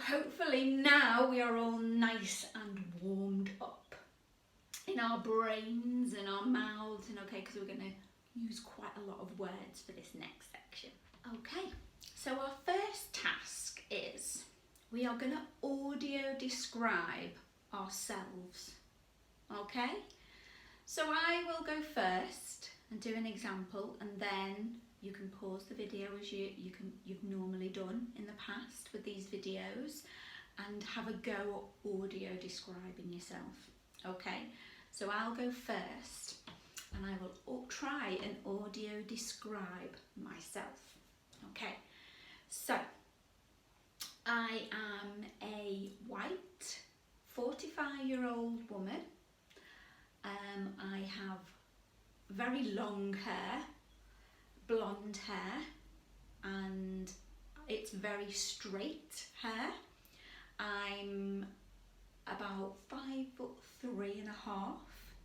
hopefully now we are all nice and warmed up in our brains and our mouths, and okay, because we're going to use quite a lot of words for this next section. Okay, so our first task is we are going to audio describe ourselves. Okay, so I will go first and do an example, and then you can pause the video as you've normally done in the past with these videos, and have a go at audio describing yourself. Okay, so I'll go first and I will try and audio describe myself. Okay, so I am a white 45-year-old woman. I have very long hair, blonde hair, and it's very straight hair. I'm about 5'3.5",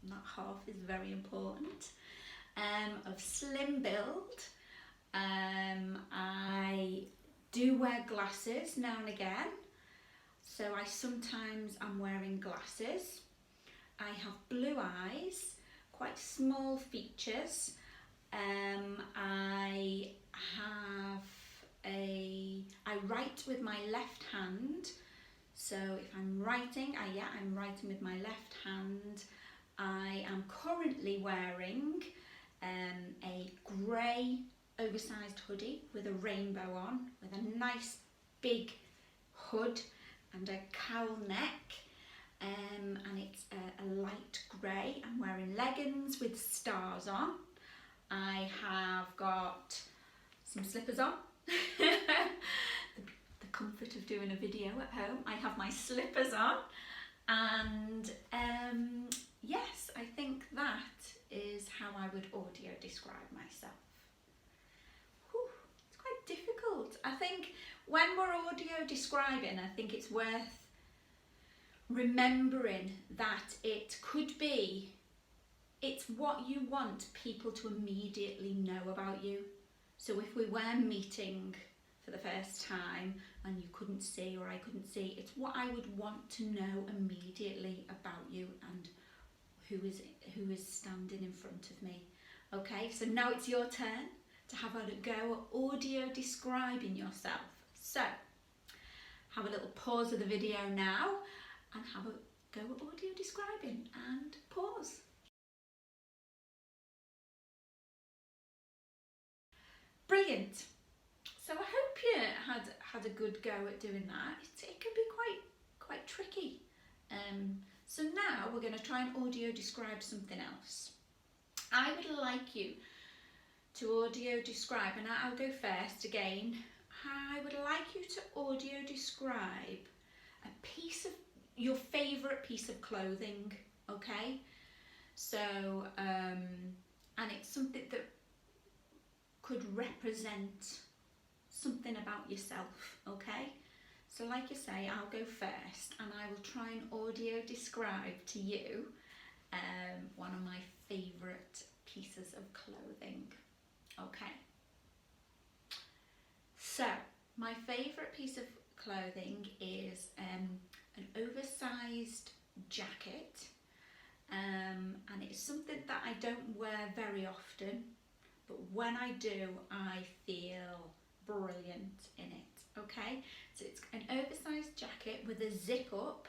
and that half is very important, of slim build. I do wear glasses now and again, so I sometimes am wearing glasses. I have blue eyes, quite small features. I write with my left hand, so if I'm writing, I'm writing with my left hand. I am currently wearing a grey oversized hoodie with a rainbow on, with a nice big hood and a cowl neck, and it's a light grey. I'm wearing leggings with stars on. I have got some slippers on. the comfort of doing a video at home. I have my slippers on, and yes, I think that is how I would audio describe myself. Whew, it's quite difficult. I think when we're audio describing, I think it's worth remembering that it's what you want people to immediately know about you. So if we were meeting for the first time and you couldn't see, or I couldn't see, it's what I would want to know immediately about you and who is standing in front of me. Okay, so now it's your turn to have a go at audio describing yourself. So have a little pause of the video now and have a go at audio describing, and pause. Brilliant. So I hope you had a good go at doing that. It can be quite tricky. So now we're going to try and audio describe something else. I would like you to audio describe, and I'll go first again. I would like you to audio describe a piece of your favourite piece of clothing, okay? So, and it's something that could represent something about yourself, okay? So like you say, I'll go first and I will try and audio describe to you one of my favourite pieces of clothing, okay? So, my favourite piece of clothing is an oversized jacket, and it's something that I don't wear very often, but when I do, I feel brilliant in it, okay? So it's an oversized jacket with a zip up,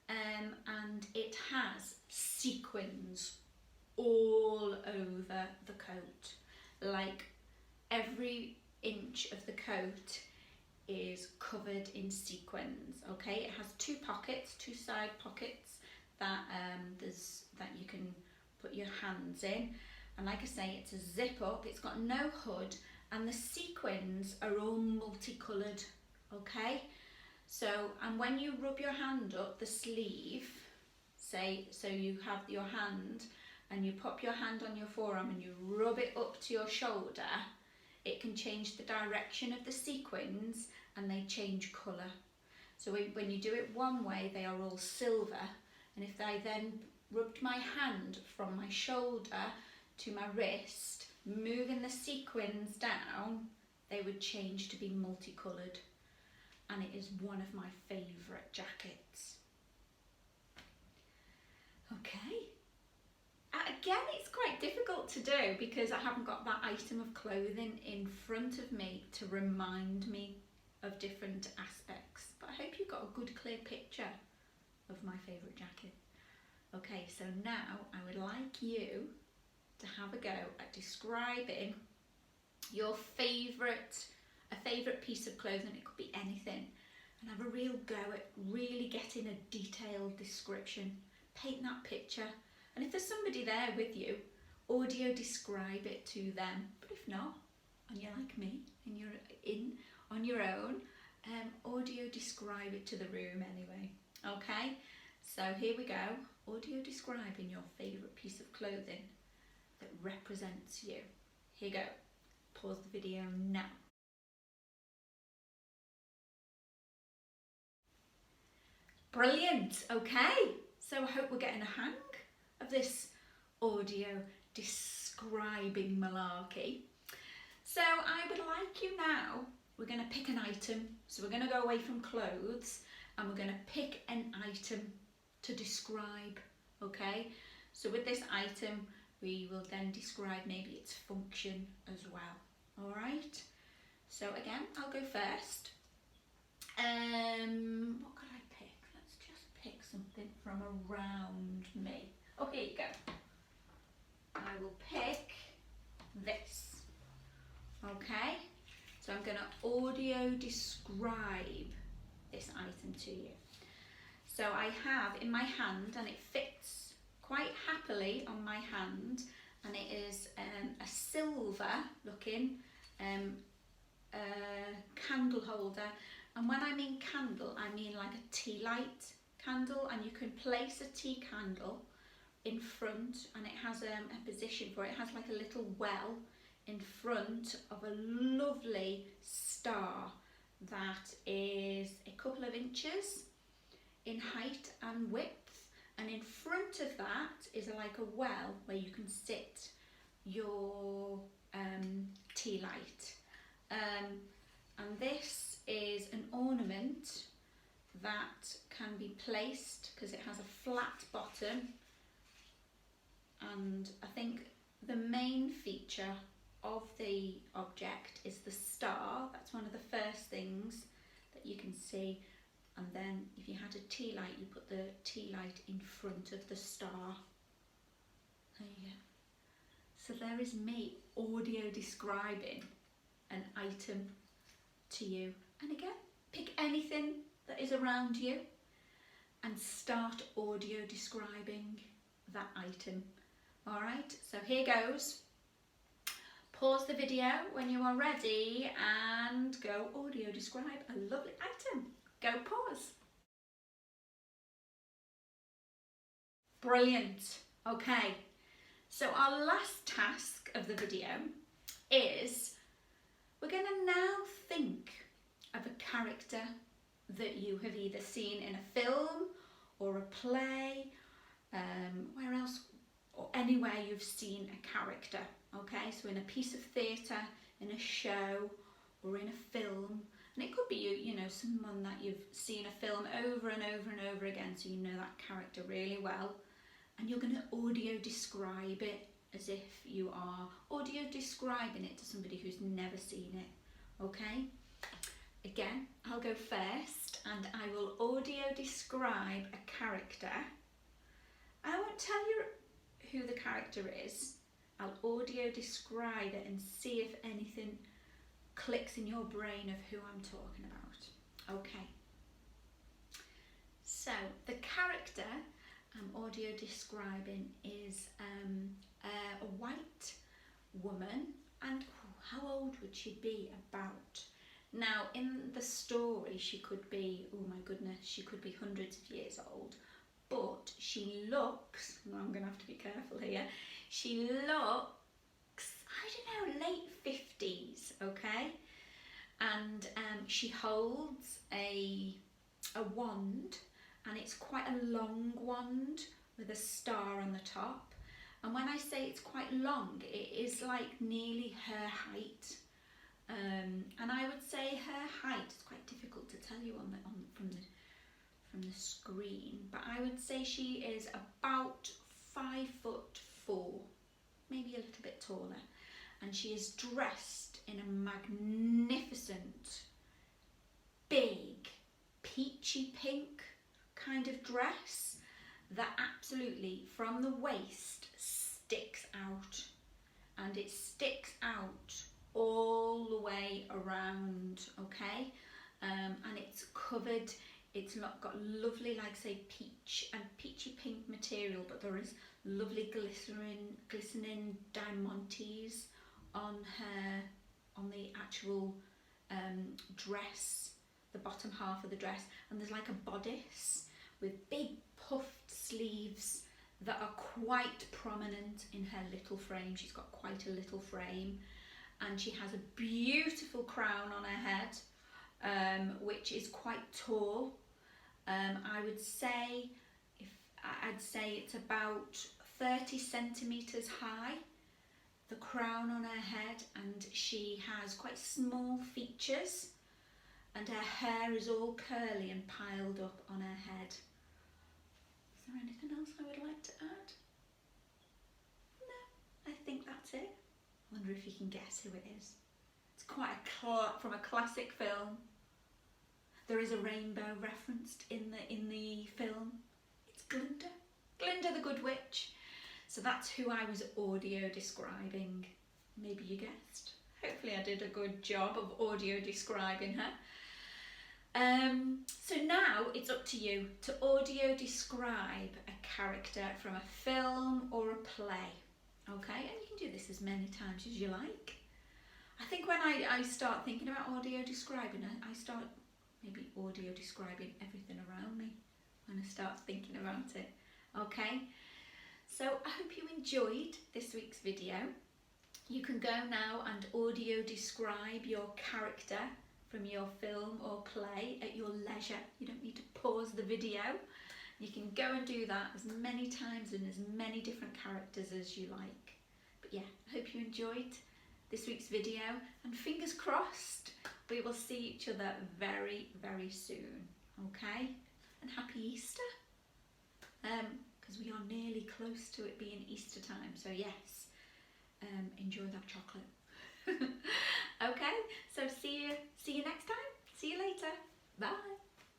and it has sequins all over the coat. Like every inch of the coat is covered in sequins, okay? It has two side pockets that that you can put your hands in, and like I say, it's a zip up, it's got no hood, and the sequins are all multicoloured, okay? So, and when you rub your hand up the sleeve, so you have your hand and you pop your hand on your forearm and you rub it up to your shoulder, it can change the direction of the sequins and they change colour. So when you do it one way, they are all silver, and if I then rubbed my hand from my shoulder to my wrist, moving the sequins down, they would change to be multicoloured. and it is one of my favourite jackets. Okay. Again, it's quite difficult to do because I haven't got that item of clothing in front of me to remind me of different aspects. But I hope you've got a good clear picture of my favourite jacket. Okay, so now I would like you to have a go at describing your a favourite piece of clothing. It could be anything, and have a real go at really getting a detailed description. Paint that picture, and if there's somebody there with you, audio describe it to them. But if not, and you're like me and you're in on your own, audio describe it to the room anyway. Okay, so here we go. Audio describing your favourite piece of clothing that represents you. Here you go. Pause the video now. Brilliant. Okay, so I hope we're getting a hang of this audio describing malarkey. So I would like you now, we're going to pick an item. So we're going to go away from clothes and we're going to pick an item to describe. Okay, so with this item we will then describe maybe its function as well. All right, so again, I'll go first. What could I pick? Let's just pick something from around me. Oh, here you go. I will pick this. Okay, so I'm going to audio describe this item to you. So I have in my hand, and it fits quite happily on my hand, and it is a silver looking candle holder. And when I mean candle, I mean like a tea light candle, and you can place a tea candle in front, and it has a position for it. It has like a little well in front of a lovely star that is a couple of inches in height and width, and in front of that is like a well where you can sit your tea light, and this is an ornament that can be placed because it has a flat bottom, and I think the main feature of the object is the star. That's one of the first things that you can see. And then if you had a tea light, you put the tea light in front of the star. There you go. So there is me audio describing an item to you. And again, pick anything that is around you and start audio describing that item. All right, so here goes. Pause the video when you are ready and go audio describe a lovely item. Go pause. Brilliant. Okay, so our last task of the video is we're going to now think of a character that you have either seen in a film or a play, where else, or anywhere you've seen a character. Okay, so in a piece of theatre, in a show, or in a film. And it could be you know, someone that you've seen a film over and over and over again, so you know that character really well. And you're going to audio describe it as if you are audio describing it to somebody who's never seen it. Okay? Again, I'll go first and I will audio describe a character. I won't tell you who the character is. I'll audio describe it and see if anything clicks in your brain of who I'm talking about. Okay. So the character I'm audio describing is a white woman, and how old would she be about? Now in the story she could be, oh my goodness, she could be hundreds of years old, but she looks, I'm going to have to be careful here, she looks, I don't know, late 50s, okay? And she holds a wand, and it's quite a long wand with a star on the top. And when I say it's quite long, it is like nearly her height. And I would say her height is quite difficult to tell you from the screen, but I would say she is about 5'4", maybe a little bit taller, and she is dressed in a magnificent, big, peachy pink kind of dress that absolutely from the waist sticks out, and it sticks out all the way around, okay? And it's covered, it's not got lovely, like say, peachy pink material, but there is lovely glistening diamantes on the actual dress, the bottom half of the dress, and there's like a bodice with big puffed sleeves that are quite prominent in her little frame. She's got quite a little frame, and she has a beautiful crown on her head, which is quite tall. I would say, I'd say it's about 30 centimetres high, the crown on her head, and she has quite small features, and her hair is all curly and piled up on her head. Is there anything else I would like to add? No, I think that's it. I wonder if you can guess who it is. It's quite from a classic film. There is a rainbow referenced in the film. It's Glinda. Glinda the Good Witch. So that's who I was audio describing. Maybe you guessed. Hopefully I did a good job of audio describing her. So now it's up to you to audio describe a character from a film or a play. Okay, and you can do this as many times as you like. I think when I start thinking about audio describing, I start maybe audio describing everything around me when I start thinking about it. Okay, so I hope you enjoyed this week's video. You can go now and audio describe your character from your film or play at your leisure. You don't need to pause the video. You can go and do that as many times and as many different characters as you like. But yeah, I hope you enjoyed this week's video, and fingers crossed we will see each other very, very soon. Okay? And happy Easter. Because we are nearly close to it being Easter time. So yes, enjoy that chocolate. Okay, so see you next time. See you later. Bye.